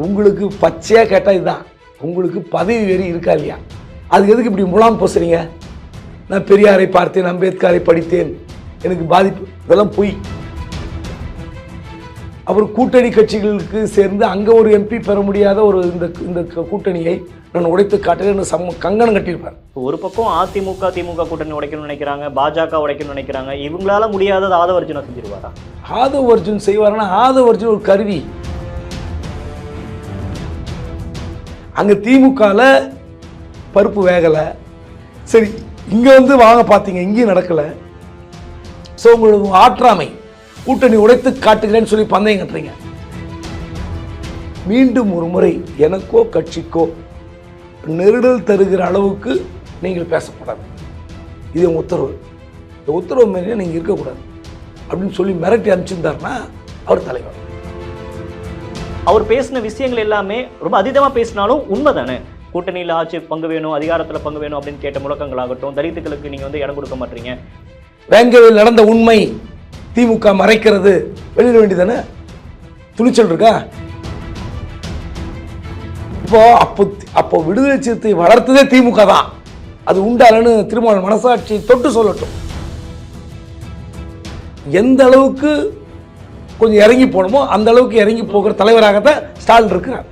உங்களுக்கு பச்சையாக கேட்டால் இதுதான், உங்களுக்கு பதவி வெறி இருக்கா இல்லையா? அதுக்கு எதுக்கு இப்படி முலாம் பூசுறீங்க? நான் பெரியாரை பார்த்தேன், அம்பேத்கரை படித்தேன், எனக்கு பாதிப்பு, இதெல்லாம் பொய். அவர் கூட்டணி கட்சிகளுக்கு சேர்ந்து அங்கே ஒரு எம்பி பெற முடியாத ஒரு இந்த கூட்டணியை நான் உடைத்து காட்டுறேன் கங்கணம் கட்டியிருப்பார். ஒரு பக்கம் அதிமுக திமுக கூட்டணி உடைக்கணும்னு நினைக்கிறாங்க, பாஜக உடைக்கணும்னு நினைக்கிறாங்க. இவங்களால முடியாதது ஆதவ அர்ஜுனா செஞ்சிருவாரா? ஆதவ அர்ஜுன் செய்வார்னா ஆதவ அர்ஜுன் ஒரு கருவி. அங்கே திமுகவில் பருப்பு வேகலை, சரி இங்கே வந்து வாங்க பார்த்தீங்க, இங்கேயும் நடக்கலை. ஸோ உங்களுக்கு ஆற்றாமை, கூட்டணி உடைத்து காட்டுகிறேன்னு சொல்லி பந்தயம் கட்டுறீங்க. மீண்டும் ஒரு முறை எனக்கோ கட்சிக்கோ நெருடல் தருகிற அளவுக்கு நீங்கள் பேசக்கூடாது. இது உத்தரவு. இந்த உத்தரவு மேலே நீங்கள் இருக்கக்கூடாது அப்படின்னு சொல்லி மிரட்டி அனுப்பிச்சிருந்தாருன்னா அவர் தலைவர். அவர் பேசின விஷயங்கள் எல்லாமே ரொம்ப அதீதமாக பேசினாலும் உண்மை தானே. கூட்டணியில் ஆட்சி பங்கு வேணும், அதிகாரத்தில் பங்கு வேணும் அப்படின்னு கேட்ட முழக்கங்களாகட்டும், தலித்துக்களுக்கு நீங்கள் வந்து இடம் கொடுக்க மாட்டீங்க. வேங்கவில் நடந்த உண்மை திமுக மறைக்கிறது, வெளியிட வேண்டியதானே? துணிச்சல் இருக்கா? அப்போ விடுதலை சிறுத்தை வளர்த்ததே திமுக தான். அது உண்டாலன்னு திருமாவளவன் மனசாட்சி தொட்டு சொல்லட்டும். எந்த அளவுக்கு கொஞ்சம் இறங்கி போகணுமோ அந்த அளவுக்கு இறங்கி போகிற தலைவராகத்தான் ஸ்டாலின் இருக்கிறார்.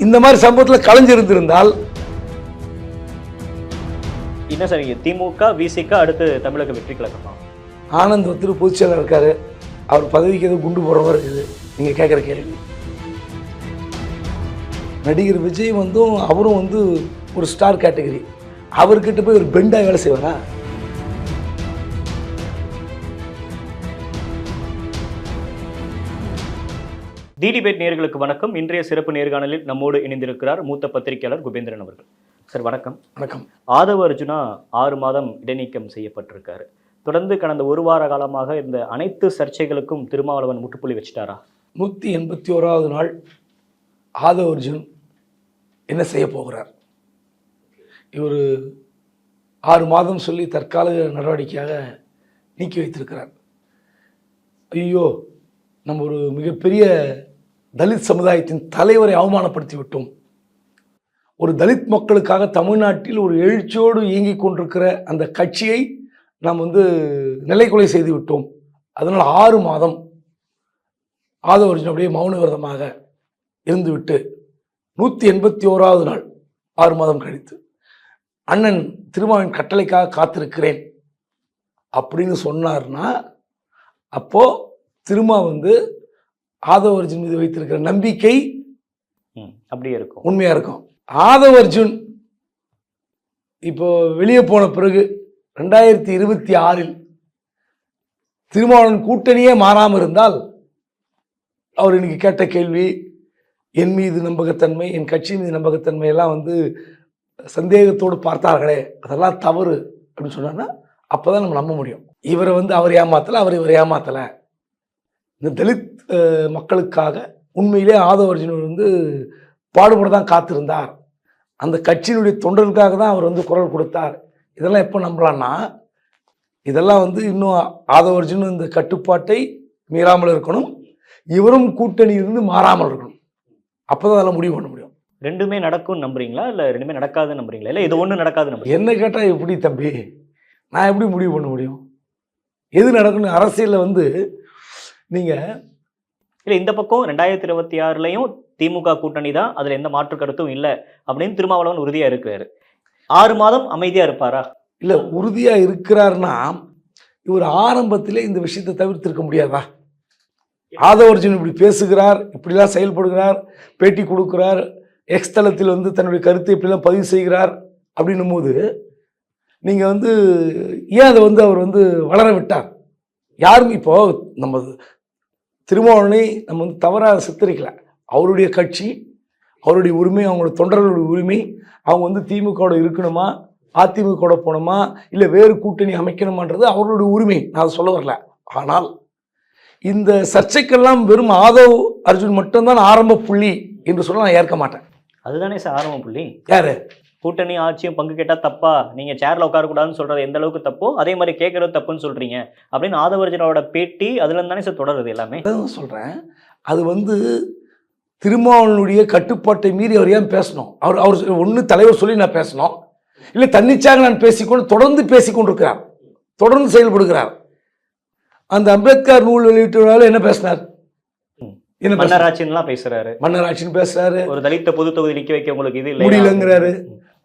இந்த மாதிரி சம்பவத்தில் கலைஞ்சிருந்திருந்தால் என்ன சரிங்க, திமுக விசிக அடுத்து தமிழக வெற்றி கழகமா? ஆனந்த் வந்து பொதுச் செயலர் இருக்காரு, அவர் பதவிக்கு எதுவும் குண்டு போடுற மாதிரி இருக்குது நீங்கள் கேட்குற கேள்வி. நடிகர் விஜய் வந்தும் அவரும் வந்து ஒரு ஸ்டார் கேட்டகரி, அவர்கிட்ட போய் ஒரு பெண்டாக வேலை செய்வாரா? டிடிபேட் நேயர்களுக்கு வணக்கம். இன்றைய சிறப்பு நேர்காணலில் நம்மோடு இணைந்திருக்கிறார் மூத்த பத்திரிகையாளர் குபேந்திரன் அவர்கள். சார் வணக்கம். வணக்கம். ஆதவ அர்ஜுனா 6 மாதம் இடைநீக்கம் செய்யப்பட்டிருக்காரு. தொடர்ந்து கடந்த ஒரு வார காலமாக இந்த அனைத்து சர்ச்சைகளுக்கும் திருமாவளவன் முற்றுப்புள்ளி வச்சிட்டாரா? 181வது நாள் ஆதவ அர்ஜுன் என்ன செய்ய போகிறார்? இவர் 6 மாதம் சொல்லி தற்காலிக நடவடிக்கையாக நீக்கி வைத்திருக்கிறார். ஐயோ, நம்ம ஒரு மிகப்பெரிய தலித் சமுதாயத்தின் தலைவரை அவமானப்படுத்தி விட்டோம். ஒரு தலித் மக்களுக்காக தமிழ்நாட்டில் ஒரு எழுச்சியோடு இயங்கிக் கொண்டிருக்கிற அந்த கட்சியை நாம் வந்து நிலைக்குலை செய்து விட்டோம். அதனால் 6 மாதம் ஆதவ அர்ஜுன் அப்படியே மௌன விரதமாக இருந்துவிட்டு 181வது நாள் 6 மாதம் கழித்து அண்ணன் திருமாவின் கட்டளைக்காக காத்திருக்கிறேன் அப்படின்னு சொன்னார்னா அப்போ திருமா வந்து ஆதவ அர்ஜுன் மீது வைத்திருக்கிற நம்பிக்கை அப்படியே இருக்கும், உண்மையா இருக்கும். ஆதவ அர்ஜுன் இப்போ வெளியே போன பிறகு 2026 திருமாவளவன் கூட்டணியே மாறாமல் இருந்தால் அவர் இன்னைக்கு கேட்ட கேள்வி, என் மீது நம்பகத்தன்மை, என் கட்சி மீது நம்பகத்தன்மை எல்லாம் வந்து சந்தேகத்தோடு பார்த்தார்களே, அதெல்லாம் தவறு அப்படின்னு சொன்னார்னா அப்போதான் நம்ம நம்ப முடியும். இவரை வந்து அவர் ஏமாத்தலை, இவர் ஏமாத்தலை. இந்த தலித் மக்களுக்காக உண்மையிலே ஆதவ அர்ஜுன் வந்து பாடுபட தான் காத்திருந்தார். அந்த கட்சியினுடைய தொண்டர்களுக்காக தான் அவர் வந்து குரல் கொடுத்தார். இதெல்லாம் எப்போ நம்பலான்னா, இதெல்லாம் வந்து இன்னும் ஆதவ அர்ஜுன் இந்த கட்டுப்பாட்டை மீறாமல் இருக்கணும், இவரும் கூட்டணியிலிருந்து மாறாமல் இருக்கணும். அப்போதான் அதெல்லாம் முடிவு பண்ண முடியும். ரெண்டுமே நடக்கும் நம்புறீங்களா, இல்லை ரெண்டுமே நடக்காதுன்னு நம்புறீங்களா, இல்லை இது ஒன்று நடக்காது நம்புறீங்க? என்ன கேட்டால் எப்படி தம்பி, நான் எப்படி முடிவு பண்ண முடியும் எது நடக்கணும்? அரசியலில் வந்து நீங்கள் இல்லை, இந்த பக்கம் 2026லையும் திமுக கூட்டணி தான், அதில் எந்த மாற்று கருத்தும் இல்லை அப்படின்னு திருமாவளவன் உறுதியாக இருக்கிறாரு. 6 மாதம் அமைதியாக இருப்பாரா? இல்லை, உறுதியாக இருக்கிறார்னா இவர் ஆரம்பத்திலே இந்த விஷயத்தை தவிர்த்திருக்க முடியாதா? ஆதவ அர்ஜுன் இப்படி பேசுகிறார், இப்படிலாம் செயல்படுகிறார், பேட்டி கொடுக்கிறார், எக்ஸ் தளத்தில் வந்து தன்னுடைய கருத்தை இப்படிலாம் பதிவு செய்கிறார் அப்படின்னும் போது நீங்கள் வந்து ஏன் அதை வந்து அவர் வந்து வளர விட்டார்? யாரும் இப்போ நம்ம திருமாவளவனை நம்ம வந்து தவறாக சித்தரிக்கல. அவருடைய கட்சி, அவருடைய உரிமை, அவங்களோட தொண்டர்களுடைய உரிமை. அவங்க வந்து திமுகவோட இருக்கணுமா, அதிமுகவோட போகணுமா, இல்லை வேறு கூட்டணி அமைக்கணுமான்றது அவர்களுடைய உரிமை. நான் அதை சொல்ல வரல. ஆனால் இந்த சர்ச்சைக்கெல்லாம் வெறும் ஆதவ அர்ஜுன் மட்டும்தான் ஆரம்ப புள்ளி என்று சொல்ல நான் ஏற்க மாட்டேன். அதுதானே சார் ஆரம்ப புள்ளி. யாரு கூட்டணி ஆட்சியும் பங்கு கேட்டால் தப்பா, நீங்கள் சேர்ல உட்காரக்கூடாதுன்னு சொல்கிறது எந்த அளவுக்கு தப்போ அதே மாதிரி கேட்கறது தப்புன்னு சொல்கிறீங்க அப்படின்னு ஆதவ அர்ஜுனோட பேட்டி அதுலேருந்து தானே சார் தொடருது எல்லாமே. அதான் சொல்கிறேன். அது வந்து திருமாவளவனுடைய கட்டுப்பாட்டை மீறி அவர் ஏன் பேசணும்? அவர் ஒன்று தலைவர் சொல்லி நான் பேசணும், இல்லை தன்னிச்சாக நான் பேசிக்கொண்டு தொடர்ந்து பேசிக்கொண்டிருக்கிறார், தொடர்ந்து செயல்படுகிறார். அந்த அம்பேத்கர் நூல் வெளியிட்டதால என்ன பேசினார்? என்ன மன்னராட்சின்லாம் பேசுறாரு, மன்னராட்சின்னு பேசுறாரு, ஒரு தலித்த பொது தொகுதி நிக்க வைக்க உங்களுக்கு இது இல்லை முடியலங்கிறாரு.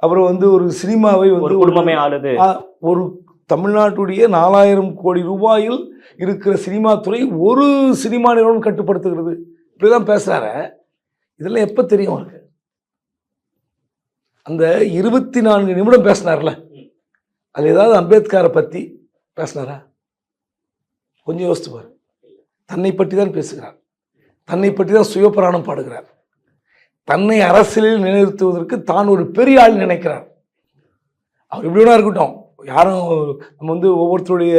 அப்புறம் வந்து ஒரு சினிமாவை வந்து குடும்பமே ஆளுது, ஒரு தமிழ்நாட்டுடைய 4000 கோடி ரூபாயில் இருக்கிற சினிமா துறை ஒரு சினிமா நிறுவனம் கட்டுப்படுத்துகிறது, இப்படிதான் பேசுறாரு. இதெல்லாம் எப்ப தெரியும் அவருக்கு? அந்த 24 நிமிடம் பேசினார்ல, அது ஏதாவது அம்பேத்கரை பத்தி பேசினாரா? கொஞ்சம் யோசித்து பாரு. தன்னை பற்றி தான் பேசுகிறார், தன்னை பற்றி தான் சுயபுராணம் பாடுகிறார், தன்னை அரசியலில் நிலைநிறுத்துவதற்கு தான் ஒரு பெரிய ஆள் நினைக்கிறார். அவர் எப்படி வேணா இருக்கட்டும், யாரும் நம்ம வந்து ஒவ்வொருத்தருடைய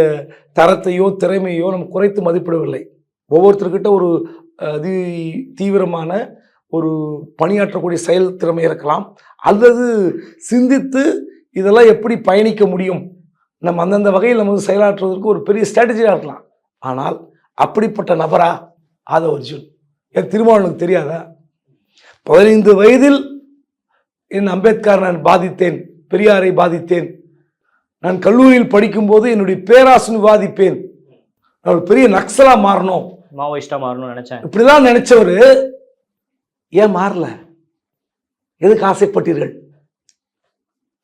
தரத்தையோ திறமையோ நம்ம குறைத்து மதிப்பிடவில்லை. ஒவ்வொருத்தர்கிட்ட ஒரு அதி தீவிரமான ஒரு பணியாற்றக்கூடிய செயல் திறமை இருக்கலாம், அல்லது சிந்தித்து இதெல்லாம் எப்படி பயணிக்க முடியும், நம்ம அந்தந்த வகையில் நம்ம வந்து செயலாற்றுவதற்கு ஒரு பெரிய ஸ்ட்ராட்டஜியாக இருக்கலாம். ஆனால் அப்படிப்பட்ட நபரா ஆதவ அர்ஜுன்? என் திருமாவளவனுக்கு தெரியாதா? 15 வயதில் என் அம்பேத்கர் நான் பாதித்தேன், பெரியாரை பாதித்தேன், நான் கல்லூரியில் படிக்கும்போது என்னுடைய பேராசிரியர் விவாதிப்பேன், நான் ஒரு பெரிய நக்சலா மாறணும், மாவோயிஸ்டா மாறணும்னு நினைச்சேன், இப்படிதான் நினைச்சவரு ஏன் மாறல? எதுக்கு ஆசைப்பட்டீர்கள்?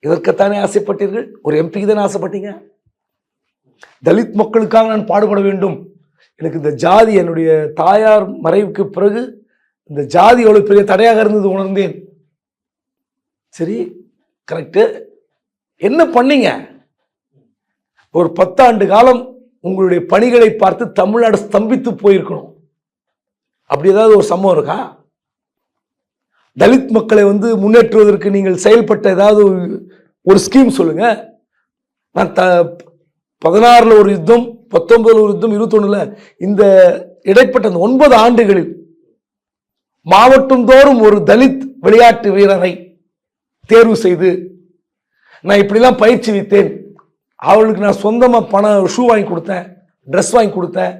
எதற்குத்தானே ஆசைப்பட்டீர்கள்? ஒரு எம்பிக்கு தானே ஆசைப்பட்டீங்க. தலித் மக்களுக்காக நான் பாடுபட வேண்டும், எனக்கு இந்த ஜாதி, என்னுடைய தாயார் மறைவுக்கு பிறகு இந்த ஜாதி எவ்வளவு பெரிய தடையாக இருந்தது உணர்ந்தேன். சரி, கரெக்டு. என்ன பண்ணீங்க? ஒரு 10 ஆண்டு காலம் உங்களுடைய பணிகளை பார்த்து தமிழ்நாடு ஸ்தம்பித்து போயிருக்கணும். அப்படி ஏதாவது ஒரு சம்பவம் இருக்கா? தலித் மக்களை வந்து முன்னேற்றுவதற்கு நீங்கள் செயல்பட்ட ஏதாவது ஒரு ஸ்கீம் சொல்லுங்க. நான் 16ல் ஒரு யுத்தம், 19ல் ஒரு யுத்தம், 21ல் இந்த இடைப்பட்ட 9 ஆண்டுகளில் மாவட்டம் தோறும் ஒரு தலித் விளையாட்டு வீரரை தேர்வு செய்து நான் இப்படிலாம் பயிற்சி வைத்தேன், அவளுக்கு நான் சொந்தமாக பணம் ஷூ வாங்கி கொடுத்தேன், ட்ரெஸ் வாங்கி கொடுத்தேன்,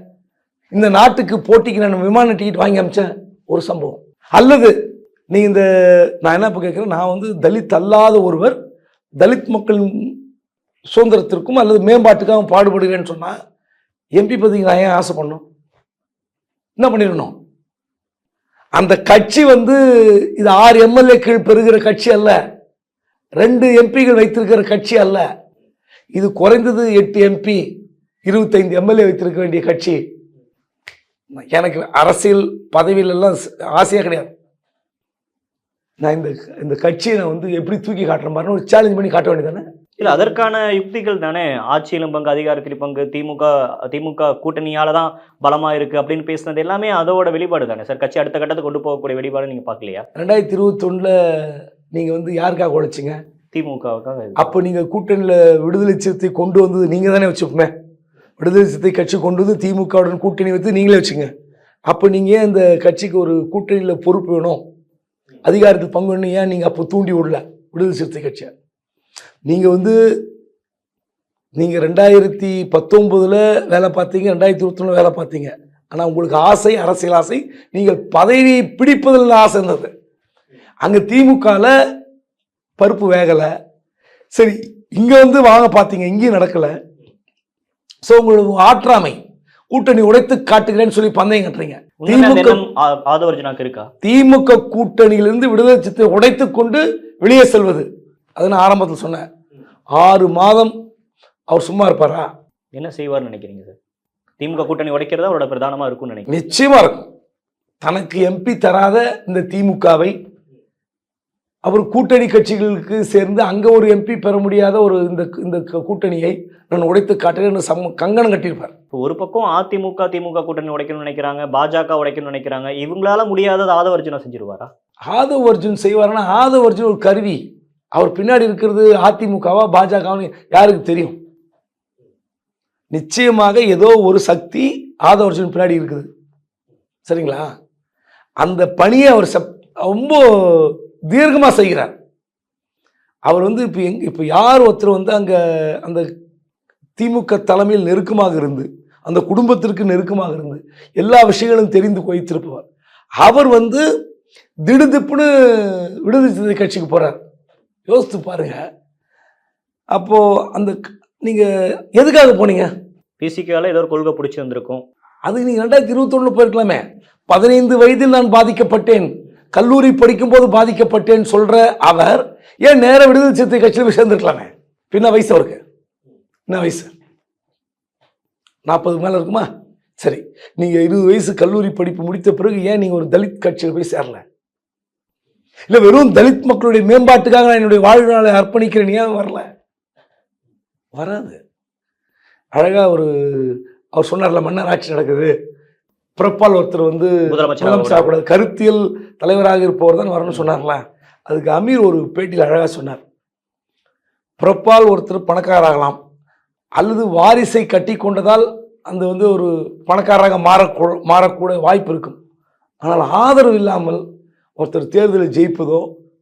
இந்த நாட்டுக்கு போட்டிக்கு நான் விமான டிக்கெட் வாங்கி அமிச்சேன் ஒரு சம்பவம். அல்லது நீ இந்த நான் என்ன இப்போ கேட்குறேன், நான் வந்து தலித் அல்லாத ஒருவர் தலித் மக்களின் சுதந்திரத்திற்கும் அல்லது மேம்பாட்டுக்காக பாடுபடுகிறேன்னு சொன்னால் எம்பி பதவிக்கு நான் ஏன் ஆசை பண்ணணும்? என்ன பண்ணிடணும்? அந்த கட்சி வந்து இது 6 எம்எல்ஏக்கள் பெறுகிற கட்சி அல்ல, 2 எம்பிகள் வைத்திருக்கிற கட்சி அல்ல, இது குறைந்தது 8 எம்பி 25 எம்எல்ஏ வைத்திருக்க வேண்டிய கட்சி. எனக்கு அரசியல் பதவியில எல்லாம் ஆசையாக கிடையாது. நான் இந்த கட்சியை நான் வந்து எப்படி தூக்கி காட்டுற மாதிரி ஒரு சேலஞ்ச் பண்ணி காட்ட வேண்டியதானே? இல்ல, அதற்கான யுக்திகள் தானே. ஆட்சியிலும் பங்கு, அதிகாரத்திலும் பங்கு, திமுக கூட்டணியால தான் பலமா இருக்கு அப்படின்னு பேசுனது எல்லாமே அதோட வெளிப்பாடு தானே சார். கட்சி அடுத்த கட்டத்துக்கு கொண்டு போகக்கூடிய வெளிப்பாடு நீங்க பாக்கலையா? 2021ல் நீங்க வந்து யாருக்காக உழைச்சிங்க? திமுகவுக்காக. அப்போ நீங்க கூட்டணியில விடுதலை சிறுத்தை கொண்டு வந்தது நீங்க தானே வச்சுப்போமே. விடுதலை சிறுத்தை கட்சி கொண்டு வந்து திமுகவுடன் கூட்டணி வைத்து நீங்களே வச்சுங்க. அப்போ நீங்க ஏன் இந்த கட்சிக்கு ஒரு கூட்டணியில பொறுப்பு வேணும், அதிகாரத்தில் பங்கு வேணும், ஏன் நீங்க அப்போ தூண்டி விடல விடுதலை சிறுத்தை கட்சியை? நீங்க வந்து நீங்க 2019ல் வேலை பார்த்தீங்க, 2021 வேலை பார்த்தீங்க. ஆனா உங்களுக்கு ஆசை, அரசியல் ஆசை, நீங்கள் பதவி பிடிப்பதில் ஆசை இருந்தது. அங்க திமுகல பருப்பு வேகல. சரி, இங்க வந்து வாங்க பார்த்தீங்க, இங்கேயும் நடக்கல. ஸோ உங்களுக்கு ஆற்றாமை, கூட்டணி உடைத்து காட்டுகிறேன்னு சொல்லி பந்தயம் கட்டுறீங்க. திமுக கூட்டணியிலிருந்து விடுதலை சிறுத்தை உடைத்து கொண்டு வெளியே செல்வது, அது நான் ஆரம்பத்தில் சொன்னேன். 6 மாதம் அவர் சும்மா இருப்பாரா? என்ன செய்வார்னு நினைக்கிறீங்க சார்? திமுக கூட்டணி உடைக்கிறதா அவரோட பிரதானமா இருக்கும்னு நினைக்கிறேன். நிச்சயமா இருக்கும். தனக்கு எம்பி தராத இந்த திமுகவை அவர் கூட்டணி கட்சிகளுக்கு சேர்ந்து அங்க ஒரு எம்பி பெற முடியாத ஒரு இந்த கூட்டணியை நான் உடைத்து காட்டுறேன்னு கங்கணம் கட்டியிருப்பார். ஒரு பக்கம் திமுக கூட்டணி உடைக்கணும்னு நினைக்கிறாங்க, பாஜக உடைக்கணும்னு நினைக்கிறாங்க. இவங்களால முடியாதது ஆதவ அர்ஜுனா செஞ்சிருவாரா? ஆதவ அர்ஜுன் செய்வார்னா, ஆதவ அர்ஜுன் ஒரு கருவி. அவர் பின்னாடி இருக்கிறது அதிமுகவா பாஜகவான்னு யாருக்கு தெரியும்? நிச்சயமாக ஏதோ ஒரு சக்தி ஆதவ அர்ஜுன் பின்னாடி இருக்குது. சரிங்களா? அந்த பணியை அவர் ரொம்ப தீர்க்கமாக செய்கிறார். அவர் வந்து இப்போ யார் ஒருத்தர் வந்து அந்த திமுக தலைமையில் நெருக்கமாக இருந்து, அந்த குடும்பத்திற்கு நெருக்கமாக இருந்து எல்லா விஷயங்களும் தெரிந்து வைத்திருப்பவர். அவர் வந்து திடுதிப்புன்னு விடுதலை சிறுத்தை கட்சிக்கு போகிறார். யோசித்து பாருங்க. அப்போது அந்த நீங்கள் எதுக்காக போனீங்க? பிசிகால ஏதோ ஒரு கொள்கை பிடிச்சி வந்திருக்கும். அதுக்கு நீங்கள் 2021 போயிருக்கலாமே. 15 வயதில் நான் பாதிக்கப்பட்டேன், கல்லூரி படிக்கும்போது பாதிக்கப்பட்டேன்னு சொல்கிற அவர் ஏன் நேர விடுதலை சிறுத்தை கட்சியில் போய் சேர்ந்துருக்கலாமே? பின்ன வயசு அவருக்கு என்ன வயசு? 40 மேலே இருக்குமா? சரி, நீங்கள் 20 வயசு கல்லூரி படிப்பு முடித்த பிறகு ஏன் நீங்கள் ஒரு தலித் கட்சியில் போய் சேரல? இல்லை வெறும் தலித் மக்களுடைய மேம்பாட்டுக்காக நான் என்னுடைய வாழ்நாளை அர்ப்பணிக்கிறேன் ஏன் வரல? வராது. அழகாக அவர் சொன்னார்ல, மன்னர் ஆட்சி நடக்குது, பிறப்பால் ஒருத்தர் வந்து முதலமைச்சர் ஆகக்கூடாது, கருத்தியல் தலைவராக இருப்பவர் தான் வரணும்னு சொன்னார்ல. அதுக்கு அமீர் ஒரு பேட்டியில் அழகாக சொன்னார், பிறப்பால் ஒருத்தர் பணக்காரராகலாம், அல்லது வாரிசை கட்டி கொண்டதால் அந்த வந்து ஒரு பணக்காரராக மாறக்கூட வாய்ப்பு இருக்கும். ஆனால் ஆதரவு இல்லாமல் ஒருத்தர் தேர்தலில் ஜெயிப்பதோ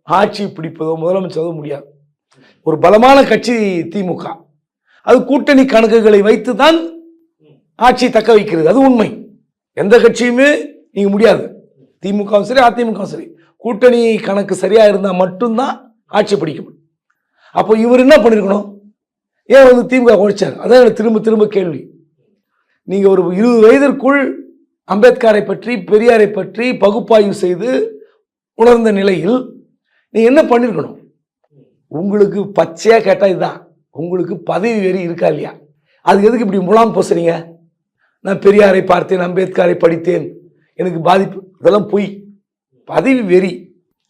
ஆட்சி பிடிப்பதோ முதலமைச்சரோ முடியாது. ஒரு பலமான கட்சி திமுக, அது கூட்டணி கணக்குகளை வைத்து தான் ஆட்சி தக்க வைக்கிறது. அது உண்மை. எந்த கட்சியுமே நீங்கள் முடியாது. திமுகவும் சரி அதிமுகவும் சரி, கூட்டணி கணக்கு சரியாக இருந்தால் மட்டும்தான் ஆட்சி பிடிக்கும். அப்போ இவர் என்ன பண்ணியிருக்கணும்? ஏன் வந்து திமுக ஒழிச்சார்? அதான் எனக்கு திரும்ப திரும்ப கேள்வி. நீங்கள் ஒரு 20 வயதிற்குள் அம்பேத்கரை பற்றி பெரியாரை பற்றி பகுப்பாய்வு செய்து உணர்ந்த நிலையில் நீங்கள் என்ன பண்ணியிருக்கணும்? உங்களுக்கு பச்சையாக கேட்டால் இதுதான், உங்களுக்கு பதவி வெறி இருக்கா இல்லையா? அதுக்கு எதுக்கு இப்படி முலாம் பூசுறீங்க? நான் பெரியாரை பார்த்தேன், அம்பேத்கரை படித்தேன், எனக்கு பாதிப்பு, இதெல்லாம் பொய். பதவி வெறி.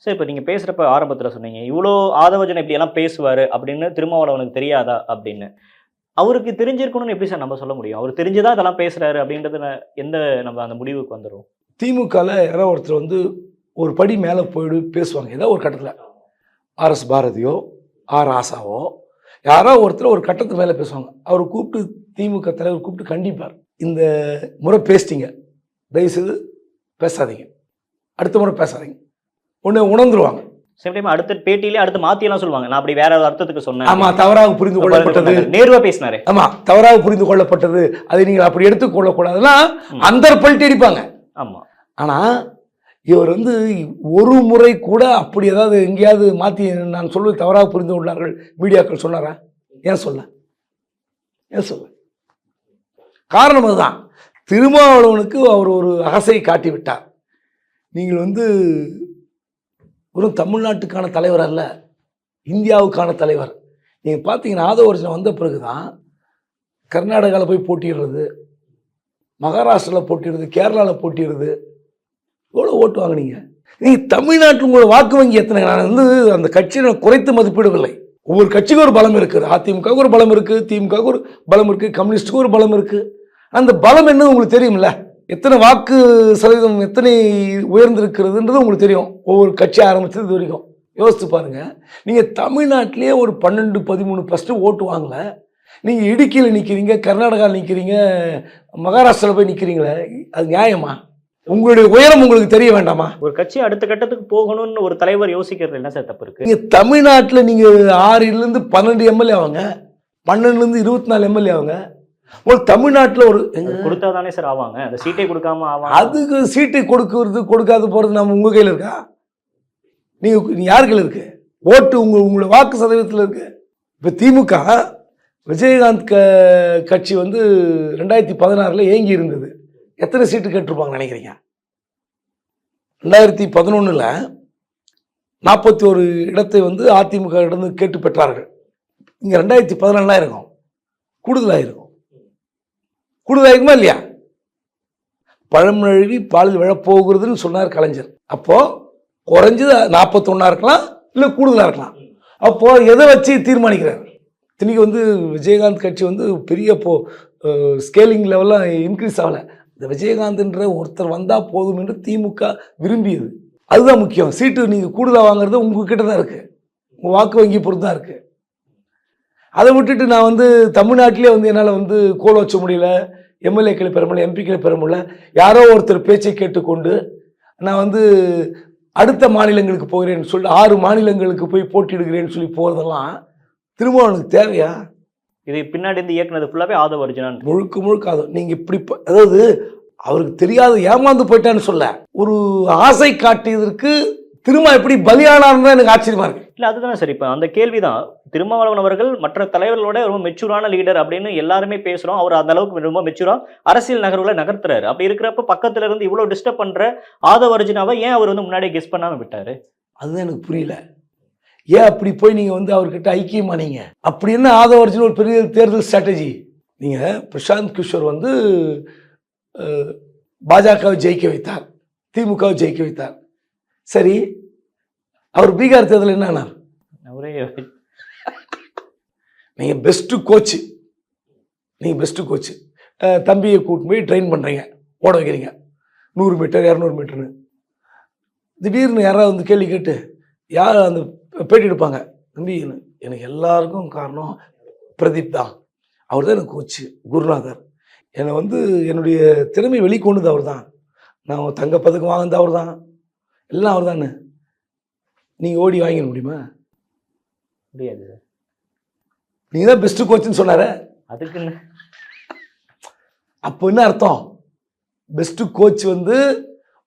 சார், இப்போ நீங்கள் பேசுகிறப்ப ஆரம்பத்தில் சொன்னீங்க, இவ்வளோ ஆதவஜன் இப்படியெல்லாம் பேசுவார் அப்படின்னு திருமாவளவனுக்கு தெரியாதா அப்படின்னு. அவருக்கு தெரிஞ்சிருக்கணும்னு எப்படி சார் நம்ம சொல்ல முடியும்? அவர் தெரிஞ்சுதான் இதெல்லாம் பேசுகிறாரு அப்படின்றது எந்த நம்ம அந்த முடிவுக்கு வந்துடும்? திமுகவில் யாரோ ஒருத்தர் வந்து ஒரு படி மேலே பேசுவாங்க. ஏதோ ஒரு கட்டத்தில் RS பாரதியோ ராசாவோ யாரோ ஒருத்தர் ஒரு கட்டத்துக்கு மேலே பேசுவாங்க. அவர் கூப்பிட்டு திமுக தலைவர் கூப்பிட்டு கண்டிப்பார், இந்த முறை பேசிட்டீங்க, தயவுசெய்து பேசாதீங்க, அடுத்த முறை பேசாதீங்க, உடனே உணர்ந்துருவாங்க. சேம் அடுத்த பேட்டியிலே அடுத்து மாத்தியெல்லாம் சொல்லுவாங்க, நான் அப்படி வேற ஒரு அர்த்தத்துக்கு சொன்னேன், ஆமா தவறாக புரிந்து கொள்ளப்பட்டது, நேர்வா பேசினாரு, ஆமா தவறாக புரிந்து கொள்ளப்பட்டது, அதை நீங்கள் அப்படி எடுத்துக்கொள்ளக்கூடாதுன்னா அந்த பல்ட்டி அடிப்பாங்க. ஆமா. ஆனா இவர் வந்து ஒரு முறை கூட அப்படி ஏதாவது எங்கேயாவது மாற்றி நான் சொல்வது தவறாக புரிந்து கொண்டார்கள் மீடியாக்கள் சொன்னாரா? ஏன் சொல்ல? காரணம் அதுதான். திருமாவளவனுக்கு அவர் ஒரு அகசை காட்டி விட்டார். நீங்கள் வந்து ஒரு தமிழ்நாட்டுக்கான தலைவர் அல்ல, இந்தியாவுக்கான தலைவர். நீங்கள் பார்த்தீங்கன்னா ஆதவர்ஜன் வந்த பிறகு தான் கர்நாடகாவில் போய் போட்டிடுறது, மகாராஷ்டிராவில் போட்டிடுறது, கேரளாவில் போட்டிடுறது, எவ்வளோ ஓட்டு வாங்கினீங்க நீங்கள்? தமிழ்நாட்டில் உங்களோட வாக்கு வங்கி எத்தனை? நான் வந்து அந்த கட்சியை குறைத்து மதிப்பிடவில்லை. ஒவ்வொரு கட்சிக்கும் ஒரு பலம் இருக்குது. அதிமுகவுக்கு ஒரு பலம் இருக்குது, திமுகவுக்கு ஒரு பலம் இருக்குது, கம்யூனிஸ்டுக்கு ஒரு பலம் இருக்குது. அந்த பலம் என்ன உங்களுக்கு தெரியுமில்ல? எத்தனை வாக்கு சதவீதம் எத்தனை உயர்ந்திருக்கிறதுன்றது உங்களுக்கு தெரியும். ஒவ்வொரு கட்சி ஆரம்பித்தது இது வரைக்கும் யோசித்து பாருங்கள். நீங்கள் தமிழ்நாட்டிலே ஒரு 12-13% ஓட்டு வாங்கலை. நீங்கள் இடுக்கியில் நிற்கிறீங்க, கர்நாடகாவில் நிற்கிறீங்க, மகாராஷ்டிராவில் போய் நிற்கிறீங்களே, அது நியாயமா? உங்களுடைய உயரம் உங்களுக்கு தெரிய வேண்டாமா? ஒரு கட்சி அடுத்த கட்டத்துக்கு போகணும்னு ஒரு தலைவர் யோசிக்கிறது என்ன சார் தப்பு இருக்கு? நீங்க தமிழ்நாட்டில் நீங்க 6லிருந்து 12 எம்எல்ஏ ஆவாங்க, 12லிருந்து 24 எம்எல்ஏ ஆவாங்க. ஒரு தமிழ்நாட்டில் ஒரு கொடுத்தா தானே சார் ஆவாங்க, அந்த சீட்டை கொடுக்காம ஆவாங்க. அதுக்கு சீட்டை கொடுக்கறது கொடுக்காது போறது நம்ம உங்க கையில் இருக்கா? நீங்க யார் கையில் இருக்கு? ஓட்டு உங்களோட வாக்கு சதவீதத்தில் இருக்கு. இப்போ திமுக விஜயகாந்த் கட்சி வந்து 2016 ஏங்கி இருந்தது. எத்தனை சீட்டு கேட்டிருப்பாங்க நினைக்கிறீங்க? 2011 41 இடத்தை வந்து அதிமுக இடம் கேட்டு பெற்றார்கள். இங்கே 2014 இருக்கும், கூடுதலாயிருக்குமா இல்லையா? பழமொழி பாலில் விழப்போகிறதுன்னு சொன்னார் கலைஞர். அப்போ குறைஞ்சது 41 இருக்கலாம், இல்லை கூடுதலாக இருக்கலாம். அப்போ எதை வச்சு தீர்மானிக்கிறார்? இன்னைக்கு வந்து விஜயகாந்த் கட்சி வந்து பெரிய ஸ்கேலிங் லெவலில் இன்க்ரீஸ் ஆகலை. இந்த விஜயகாந்த்ன்ற ஒருத்தர் வந்தால் போதும் என்று திமுக விரும்பியது. அதுதான் முக்கியம். சீட்டு நீங்கள் கூடுதலாக வாங்குறது உங்ககிட்ட தான் இருக்குது, உங்கள் வாக்கு வங்கி பொறுத்து தான் இருக்குது. அதை விட்டுட்டு நான் வந்து தமிழ்நாட்டிலே வந்து என்னால் வந்து கோல் வச்ச முடியல, எம்எல்ஏக்களை பெற முடியல, எம்பிக்களை பெற முடியல, யாரோ ஒருத்தர் பேச்சை கேட்டுக்கொண்டு நான் வந்து அடுத்த மாநிலங்களுக்கு போகிறேன்னு சொல்லி 6 மாநிலங்களுக்கு போய் போட்டியிடுகிறேன்னு சொல்லி போகிறதெல்லாம் திருமாவளவனுக்கு தேவையா? இது பின்னாடி இருந்து இயக்குனது ஃபுல்லாகவே ஆதவர்ஜன் முழுக்க ஆதவ். நீங்கள் இப்படி அதாவது அவருக்கு தெரியாத ஏமாந்து போயிட்டான்னு சொல்ல, ஒரு ஆசை காட்டியதற்கு திரும்ப எப்படி பலியானார்னு தான் எனக்கு ஆச்சரியமா இருக்கு. இல்ல அதுதானே சார். இப்ப அந்த கேள்விதான். திருமாவளவன் அவர்கள் மற்ற தலைவர்களோட ரொம்ப மெச்சூரான லீடர் அப்படின்னு எல்லாருமே பேசுறோம். அவர் அந்த அளவுக்கு ரொம்ப மெச்சூரா அரசியல் நகர்வுகளை நகர்த்துறாரு. அப்படி இருக்கிறப்ப பக்கத்துல இருந்து இவ்வளவு டிஸ்டர்ப் பண்ற ஆதவ அர்ஜுனாவை ஏன் அவர் வந்து முன்னாடியே கெஸ் பண்ணாம விட்டாரு? அதுதான் எனக்கு புரியல. ஏன் அப்படி போய் நீங்க வந்து அவர்கிட்ட ஐக்கியமானீங்க? அப்படி என்ன ஆதவ அர்ஜுன் ஒரு பெரிய தேர்தல் ஸ்ட்ராட்டஜி? நீங்க பிரசாந்த் கிஷோர் வந்து பாஜகவை ஜெயிக்க வைத்தார், திமுகவை ஜெயிக்க வைத்தார். சரி, அவர் பீகார் தேர்தல் என்ன ஆனார்? அவரே நீங்க பெஸ்ட் கோச், நீங்க பெஸ்ட் கோச், தம்பியை கூட்டு போய் ட்ரெயின் பண்றீங்க, ஓட வைக்கிறீங்க 100 மீட்டர் 200 மீட்டர்னு. திடீர்னு யாராவது வந்து கேள்வி கேட்டு யார் அந்த பேட்டி எடுப்பாங்க, தம்பி எனக்கு எல்லாருக்கும் காரணம் பிரதீப் தான், அவர் தான் எனக்கு கோச்சு, குருநாதர், என்னை வந்து என்னுடைய திறமை வெளிக்கொண்டது அவர் தான், நான் தங்கப்பதக்கம் வாங்கினது அவர் தான், எல்லாம் அவர் தானே. நீங்கள் ஓடி வாங்கிட முடியுமா? முடியாது. நீங்கள் தான் பெஸ்ட் கோச்சுன்னு சொன்னார, அதுக்கு அப்போ என்ன அர்த்தம்? பெஸ்ட் கோச் வந்து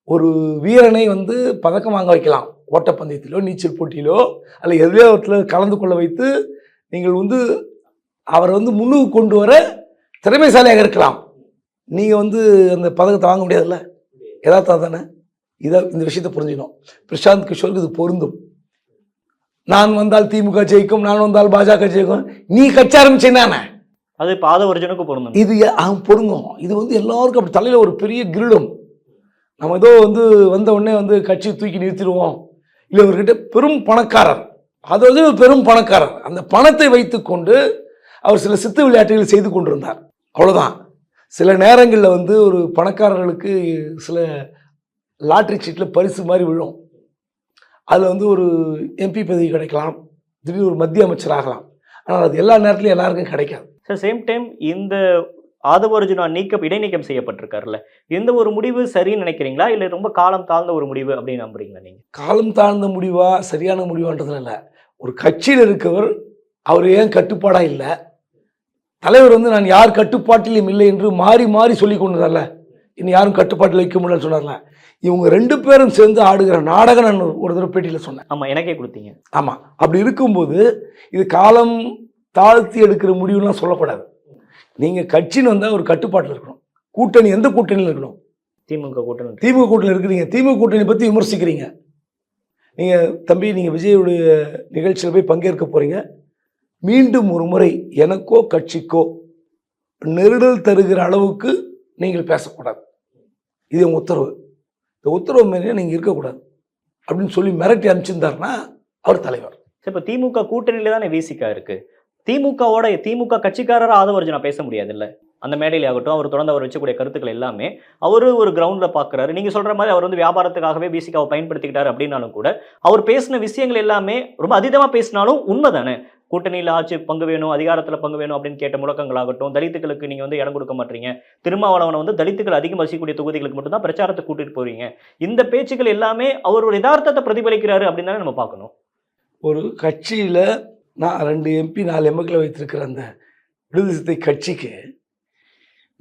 ஒரு வீரனை வந்து பதக்கம் வாங்க வைக்கலாம், ஓட்டப்பந்தயத்திலோ நீச்சல் போட்டியிலோ அல்ல எதுலையோ கலந்து கொள்ள வைத்து நீங்கள் வந்து அவரை வந்து முன்னுக்கு கொண்டு வர திறமைசாலியாக இருக்கலாம். நீங்கள் வந்து அந்த பதக்கத்தை வாங்க முடியாதுல்ல, யதார்த்தம் தானே. இந்த விஷயத்தை புரிஞ்சுக்கணும். பிரசாந்த் கிஷோருக்கு இது பொருந்தும். நான் வந்தால் திமுக ஜெயிக்கும், நான் வந்தால் பாஜக ஜெயிக்கும், நீ கட்சி ஆரம்பிச்சேன்னானே அது இப்போ ஆதவ அர்ஜுனுக்கு பொருந்தும். இது பொருந்தும். இது வந்து எல்லாருக்கும் அப்படி தலையில் ஒரு பெரிய கிரீடம். நம்ம ஏதோ வந்து வந்த உடனே வந்து கட்சி தூக்கி நிறுத்திடுவோம். இல்லை, இவர்கிட்ட பெரும் பணக்காரர், அதாவது பெரும் பணக்காரர், அந்த பணத்தை வைத்துக்கொண்டு அவர் சில சித்து விளையாட்டுகள் செய்து கொண்டிருந்தார், அவ்வளோதான். சில நேரங்களில் வந்து ஒரு பணக்காரர்களுக்கு சில லாட்ரி சீட்டில் பரிசு மாதிரி விழும். அதில் வந்து ஒரு எம்பி பதவி கிடைக்கலாம், திடீர்னு ஒரு மத்திய அமைச்சர் ஆகலாம். ஆனால் அது எல்லா நேரத்துலையும் எல்லாருக்கும் கிடைக்காது. சார் சேம் டைம் இந்த ஆதவ அர்ஜுனா இடைநீக்கம் செய்யப்பட்டிருக்காருல்ல, எந்த ஒரு முடிவு சரின்னு நினைக்கிறீங்களா, இல்லை ரொம்ப காலம் தாழ்ந்த ஒரு முடிவு அப்படின்னு நம்புறீங்களா நீங்கள்? காலம் தாழ்ந்த முடிவா சரியான முடிவான்றதுல இல்லை. ஒரு கட்சியில் இருக்கவர் அவர் ஏன் கட்டுப்பாடாக இல்லை, தலைவர் வந்து நான் யார் கட்டுப்பாட்டிலும் இல்லை என்று மாறி மாறி சொல்லி கொண்டுதான்ல, இன்னும் யாரும் கட்டுப்பாட்டில் வைக்க முடியலன்னு சொன்னார்ல. இவங்க 2 பேரும் சேர்ந்து ஆடுகிற நாடகம் நான் ஒரு தடவை பேட்டியில் சொன்னேன். ஆமாம், எனக்கே கொடுத்தீங்க. ஆமாம், அப்படி இருக்கும்போது இது காலம் தாழ்த்தி எடுக்கிற முடிவுலாம் சொல்லக்கூடாது. நீங்கள் கட்சின்னு வந்தால் ஒரு கட்டுப்பாட்டில் இருக்கணும். கூட்டணி எந்த கூட்டணியில் இருக்கணும்? திமுக கூட்டணி. திமுக கூட்டணியில் இருக்கிறீங்க, திமுக கூட்டணி பற்றி விமர்சிக்கிறீங்க. நீங்கள் தம்பி, நீங்கள் விஜயுடைய நிகழ்ச்சியில் போய் பங்கேற்க போகிறீங்க, மீண்டும் ஒரு முறை எனக்கோ கட்சிக்கோ நெருடல் தருகிற அளவுக்கு நீங்கள் பேசக்கூடாது, இது உங்கள் உத்தரவு, இந்த உத்தரவு மேலே நீங்கள் இருக்கக்கூடாது அப்படின்னு சொல்லி மிரட்டி அனுப்பிச்சிருந்தாருன்னா அவர் தலைவர். இப்போ திமுக கூட்டணியில தானே விசிகா இருக்கு. திமுக கட்சிக்காரர் ஆதவ அர்ஜுனா பேச முடியாது இல்லை, அந்த மேடையில் ஆகட்டும், அவர் தொடர்ந்து அவர் வச்சக்கூடிய கருத்துக்கள் எல்லாமே அவர் ஒரு கிரவுண்டில் பார்க்குறாரு. நீங்கள் சொல்கிற மாதிரி அவர் வந்து வியாபாரத்துக்காகவே பிசிகாவை பயன்படுத்திக்கிட்டாரு அப்படின்னாலும் கூட அவர் பேசின விஷயங்கள் எல்லாமே ரொம்ப அதீதமாக பேசினாலும் உண்மை தானே. கூட்டணியில் ஆட்சி பங்கு வேணும், அதிகாரத்தில் பங்கு வேணும் அப்படின்னு கேட்ட முழக்கங்களாகட்டும், தலித்துக்களுக்கு நீங்கள் வந்து இடம் கொடுக்க மாட்டீங்க, திருமாவளவனை வந்து தலித்துக்கள் அதிகம் வசிக்கக்கூடிய தொகுதிகளுக்கு மட்டும்தான் பிரச்சாரத்தை கூட்டிட்டு போறீங்க, இந்த பேச்சுக்கள் எல்லாமே அவரோட யதார்த்தத்தை பிரதிபலிக்கிறாரு அப்படின்னு தானே நம்ம பார்க்கணும். ஒரு கட்சியில் நான் 2 MP 4 MLA வைத்திருக்கிற அந்த விடுதலை சிறுத்தை கட்சிக்கு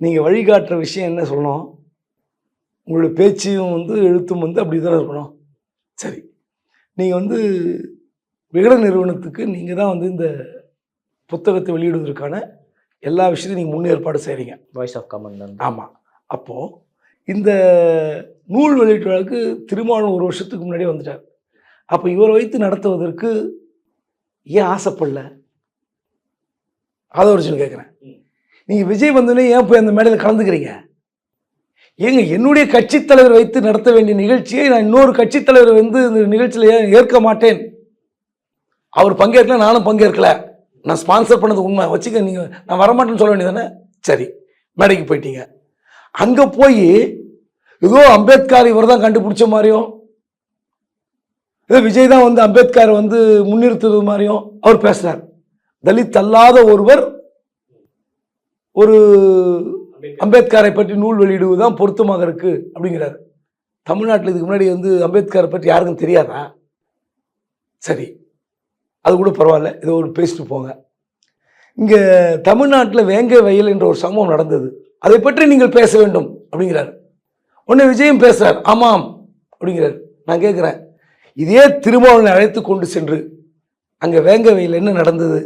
நீங்கள் வழிகாட்டுற விஷயம் என்ன சொல்லணும்? உங்களோட பேச்சும் வந்து எழுத்தும் வந்து அப்படி தானே இருக்கணும். சரி, நீங்கள் வந்து விகடன் நிறுவனத்துக்கு நீங்கள் தான் வந்து இந்த புத்தகத்தை வெளியிடுவதற்கான எல்லா விஷயத்தையும் நீங்கள் முன்னேற்பாடு செய்கிறீங்க, வாய்ஸ் ஆஃப் காமன். ஆமாம். அப்போது இந்த நூல் வெளியீட்டு வழக்கு திருமாவளவன் 1 வருஷத்துக்கு முன்னாடியே வந்துட்டார். அப்போ இவரை வைத்து நடத்துவதற்கு ஏன் ஆசைப்படல? ஆதவ அர்ஜுன் கேட்குறேன். நீங்கள் விஜய் வந்தோடனே ஏன் போய் அந்த மேடையில் கலந்துக்கிறீங்க? ஏங்க, என்னுடைய கட்சி தலைவர் வைத்து நடத்த வேண்டிய நிகழ்ச்சியை நான் இன்னொரு கட்சி தலைவர் வந்து இந்த நிகழ்ச்சியில் ஏற்க மாட்டேன், அவர் பங்கேற்கல, நானும் பங்கேற்கல, நான் ஸ்பான்சர் பண்ணது உண்மை வச்சுக்க, நீங்கள் நான் வரமாட்டேன்னு சொல்ல வேண்டியதானே. சரி, மேடைக்கு போயிட்டீங்க. அங்கே போய் ஏதோ அம்பேத்கர் இவர் தான் கண்டுபிடிச்ச மாதிரியும், ஏதோ விஜய் தான் வந்து அம்பேத்கரை வந்து முன்னிறுத்துறது மாதிரியும் அவர் பேசுகிறார். தலித் அல்லாத ஒருவர் ஒரு அம்பேத்கரை பற்றி நூல் வெளியிடுவதுதான் பொருத்தமாக இருக்கு அப்படிங்கிறார். தமிழ்நாட்டில் இதுக்கு முன்னாடி வந்து அம்பேத்கரை பற்றி யாருக்கும் தெரியாதா? சரி, அது கூட பரவாயில்ல, ஏதோ ஒரு பேசிட்டு போங்க. இங்கே தமிழ்நாட்டில் வேங்கை வயல் என்ற ஒரு சம்பவம் நடந்தது, அதை பற்றி நீங்கள் பேச வேண்டும் அப்படிங்கிறார். உடனே விஜயும் பேசுறார், ஆமாம் அப்படிங்கிறார். நான் கேட்குறேன், இதே திருமாவளவனை அழைத்து கொண்டு சென்று அங்கே வேங்கவையில் என்ன நடந்தது?